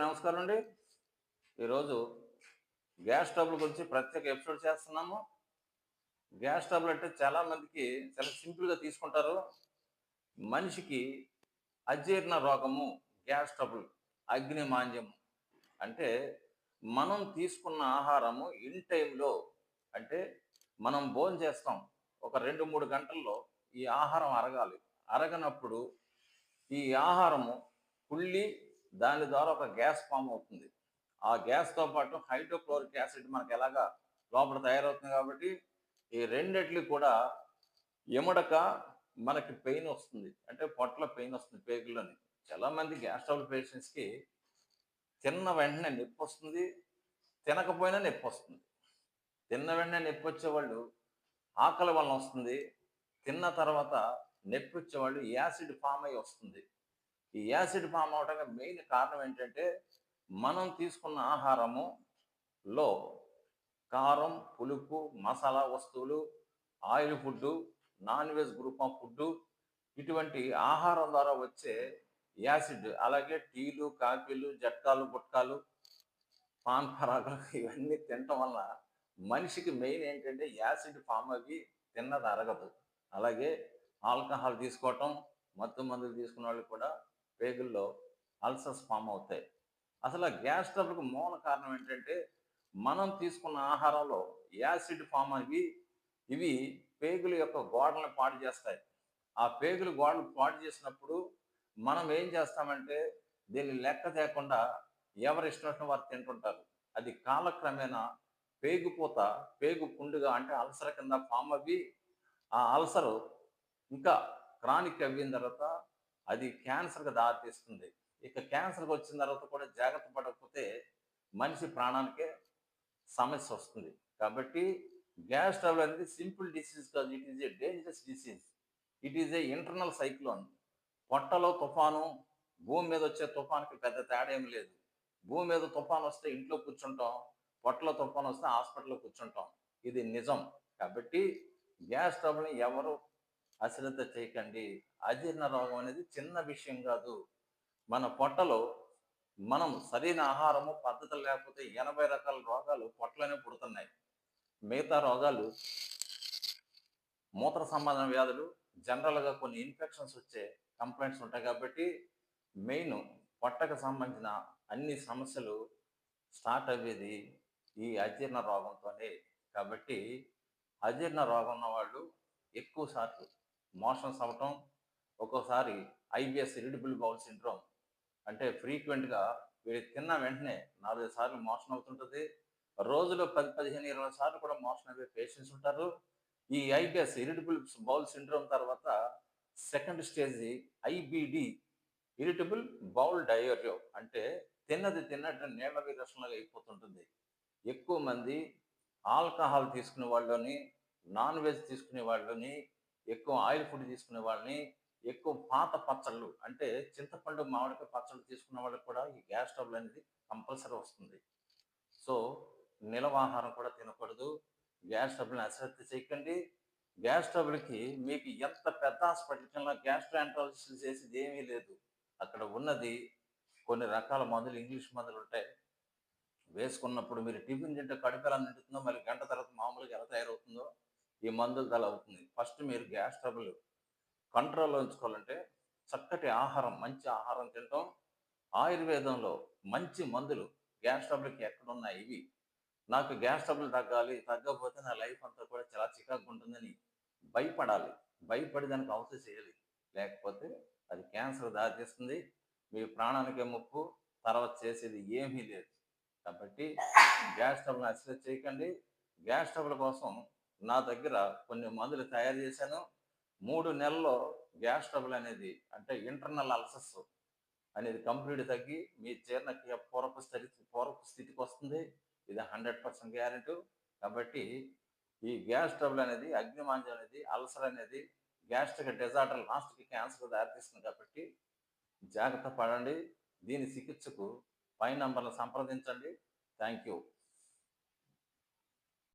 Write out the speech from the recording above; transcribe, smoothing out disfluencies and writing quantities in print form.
అందరికీ నమస్కారం అండి. ఈరోజు గ్యాస్ ట్రబుల్ గురించి ప్రత్యేక ఎపిసోడ్ చేస్తున్నాము. గ్యాస్ ట్రబుల్ అంటే చాలా మందికి చాలా సింపుల్‌గా తీసుకుంటారు. మనిషికి అజీర్ణ రోగము, గ్యాస్ ట్రబుల్, అగ్నిమాంద్యం అంటే మనం తీసుకున్న ఆహారము ఇన్ టైమ్‌లో అంటే మనం భోంచేస్తాం. ఒక 2, 3 గంటల్లో ఈ ఆహారం అరగాలి. అరగనప్పుడు ఈ ఆహారము కుళ్ళి దాని ద్వారా ఒక గ్యాస్ ఫామ్ అవుతుంది. ఆ గ్యాస్‌తో పాటు హైడ్రోక్లోరిక్ యాసిడ్ మనకు ఎలాగా లోపల తయారవుతుంది కాబట్టి, ఈ రెండిట్లు కూడా ఎమడక మనకి పెయిన్ వస్తుంది. అంటే పొట్టలో పెయిన్ వస్తుంది పేగుల్లోని. చాలామంది గ్యాస్ ట్రబుల్ పేషెంట్స్‌కి తిన్న వెంటనే నొప్పొస్తుంది. తినకపోయినా నొప్పొస్తుంది. తిన్న వెంటనే నొప్పొచ్చేవాళ్ళు ఆకలి వలన వస్తుంది. తిన్న తర్వాత నొప్పొచ్చేవాళ్ళు యాసిడ్ ఫామ్ అయ్యి వస్తుంది. ఈ యాసిడ్ ఫామ్ అవడానికి మెయిన్ కారణం ఏంటంటే, మనం తీసుకున్న ఆహారములో కారం, పులుపు, మసాలా వస్తువులు, oil food, non veg group of food ఇటువంటి ఆహారం ద్వారా వచ్చే యాసిడ్ అలాగే టీలు, కాఫీలు, జట్కాలు, గుట్కాలు, పాన్ పరాగులు ఇవన్నీ తినటం వల్ల మనిషికి మెయిన్ ఏంటంటే యాసిడ్ ఫామ్ అయ్యి తిన్నది అరగదు. అలాగే ఆల్కహాల్ తీసుకోవటం, మత్తు మందులు తీసుకున్న వాళ్ళు కూడా పేగుల్లో అల్సర్స్ ఫామ్ అవుతాయి. అసలు ఆ గ్యాస్ ట్రబుల్‌కి మూల కారణం ఏంటంటే, మనం తీసుకున్న ఆహారంలో యాసిడ్ ఫామ్ అయ్యి ఇవి పేగుల యొక్క గోడలను పాడు చేస్తాయి. ఆ పేగుల గోడలు పాడు చేసినప్పుడు మనం ఏం చేస్తామంటే, దీన్ని లెక్క తేకుండా ఎవరి ఇష్టం వచ్చిన వారు తింటుంటారు. అది కాలక్రమేణా పేగుపోత, పేగు పుండుగా అంటే అల్సర్ కింద ఫామ్ అవ్వి, ఆ అల్సరు ఇంకా క్రానిక్ అవ్విన తర్వాత అది క్యాన్సర్‌కి దారితీస్తుంది. ఇక క్యాన్సర్‌కి వచ్చిన తర్వాత కూడా జాగ్రత్త పడకపోతే మనిషి ప్రాణానికే సమస్యొస్తుంది. కాబట్టి గ్యాస్ ట్రబుల్ అనేది సింపుల్ డిసీజ్ కాదు. It is a dangerous disease. It is a internal cyclone. పొట్టలో తుఫాను, భూమి మీదొచ్చే తుఫాన్‌కి పెద్ద తేడా ఏమి లేదు. భూమి మీద తుఫానొస్తే ఇంట్లో కూర్చుంటాం. పొట్టలో తుఫానొస్తే హాస్పిటల్‌లో కూర్చుంటాం. ఇది నిజం. కాబట్టి గ్యాస్ ట్రబుల్‌ని ఎవరు అశ్రద్ధ చేయకండి. అజీర్ణ రోగం అనేది చిన్న విషయం గాదు. మన పొట్టలో మనం సరైన ఆహారము, పద్ధతులు లేకపోతే 80 రకాల రోగాలు పొట్టలోనే పుడుతున్నాయి. మిగతా రోగాలు మూత్ర సంబంధ వ్యాధులు, జనరల్‌గా కొన్ని ఇన్ఫెక్షన్స్ వచ్చే కంప్లెయింట్స్ ఉంటాయి కాబట్టి, మెయిను పొట్టకు సంబంధించిన అన్ని సమస్యలు స్టార్ట్ అవ్వేది ఈ అజీర్ణ రోగంతోనే. కాబట్టి అజీర్ణ రోగం ఉన్నవాళ్ళు ఎక్కువ సార్లు మోషన్స్ అవ్వటం, ఒక్కోసారి ఐబిఎస్ ఇరిటబుల్ బౌల్ సిండ్రోమ్ అంటే ఫ్రీక్వెంట్‌గా వీళ్ళు తిన్న వెంటనే 4, 5 సార్లు మోషన్ అవుతుంటది. రోజులో 10, 15, 20 సార్లు కూడా మోషన్ అయ్యే పేషెంట్స్ ఉంటారు. ఈ ఐబిఎస్ ఇరిటబుల్ బౌల్ సిండ్రోమ్ తర్వాత second stage IBD irritable bowel diarrhoea అంటే తిన్నది తిన్నట్టు నీళ్ళ విరేచనలాగా అయిపోతుంటుంది. ఎక్కువ మంది ఆల్కహాల్ తీసుకునే వాళ్ళని, నాన్ వెజ్ తీసుకునే వాళ్ళని, ఎక్కువ ఆయిల్ ఫుడ్ తీసుకునే వాళ్ళని, ఎక్కువ పాత పచ్చళ్ళు అంటే చింతపండు, మామిడికాయ పచ్చళ్ళు తీసుకున్న వాళ్ళకి కూడా ఈ గ్యాస్ ట్రబుల్ అనేది కంపల్సరీ వస్తుంది. సో, నిలవ ఆహారం కూడా తినకూడదు. గ్యాస్ ట్రబుల్‌ని అశ్రద్ధ చేయకండి. గ్యాస్ ట్రబుల్‌కి మీకు ఎంత పెద్ద హాస్పిటల్‌కెళ్ళినా గ్యాస్ట్రోఎంటరాలజిస్ట్ చేసేది ఏమీ లేదు. అక్కడ ఉన్నది కొన్ని రకాల మందులు, ఇంగ్లీష్ మందులుంటాయి. వేసుకున్నప్పుడు మీరు టిఫిన్ తింటే కడుపు ఎలా నిండుతుందో, మళ్ళీ గంట తర్వాత మామూలుగా ఎలా తయారవుతుందో, ఈ మందులతో అలా అవుతుంది. ఫస్ట్ మీరు గ్యాస్ ట్రబుల్ కంట్రోల్‌లో ఉంచుకోవాలంటే చక్కటి ఆహారం, మంచి ఆహారం తినటం. ఆయుర్వేదంలో మంచి మందులు గ్యాస్ ట్రబుల్‌కి ఎక్కడున్నాయి ఇవి. నాకు గ్యాస్ ట్రబుల్ తగ్గాలి, తగ్గకపోతే నా లైఫ్ అంతా కూడా చాలా చికాకుగా ఉంటుందని భయపడాలి. భయపడి దానికి అవస్థ చేయాలి. లేకపోతే అది క్యాన్సర్‌కి దారితీస్తుంది. మీ ప్రాణానికే ముప్పు. తర్వాత చేసేది ఏమీ లేదు. కాబట్టి గ్యాస్ ట్రబుల్‌ని అశ్రద్ధ చేయకండి. గ్యాస్ ట్రబుల్ కోసం నా దగ్గర కొన్ని మందులు తయారు చేశాను. 3 నెలల్లో గ్యాస్ ట్రబుల్ అనేది అంటే ఇంటర్నల్ అల్సర్స్ అనేది కంప్లీట్ తగ్గి మీ జీర్ణక్రియ పూర్వపు స్థితికొస్తుంది. ఇది 100% గ్యారంటీ. కాబట్టి ఈ గ్యాస్ ట్రబుల్ అనేది, అగ్నిమాంద్యం అనేది, అల్సర్ అనేది గ్యాస్ట్రిక్ డిజార్డర్ లాస్ట్‌కి క్యాన్సర్‌కి దారితీస్తుంది కాబట్టి జాగ్రత్త పడండి. దీని చికిత్సకు పై నంబర్‌లు సంప్రదించండి. Thank you.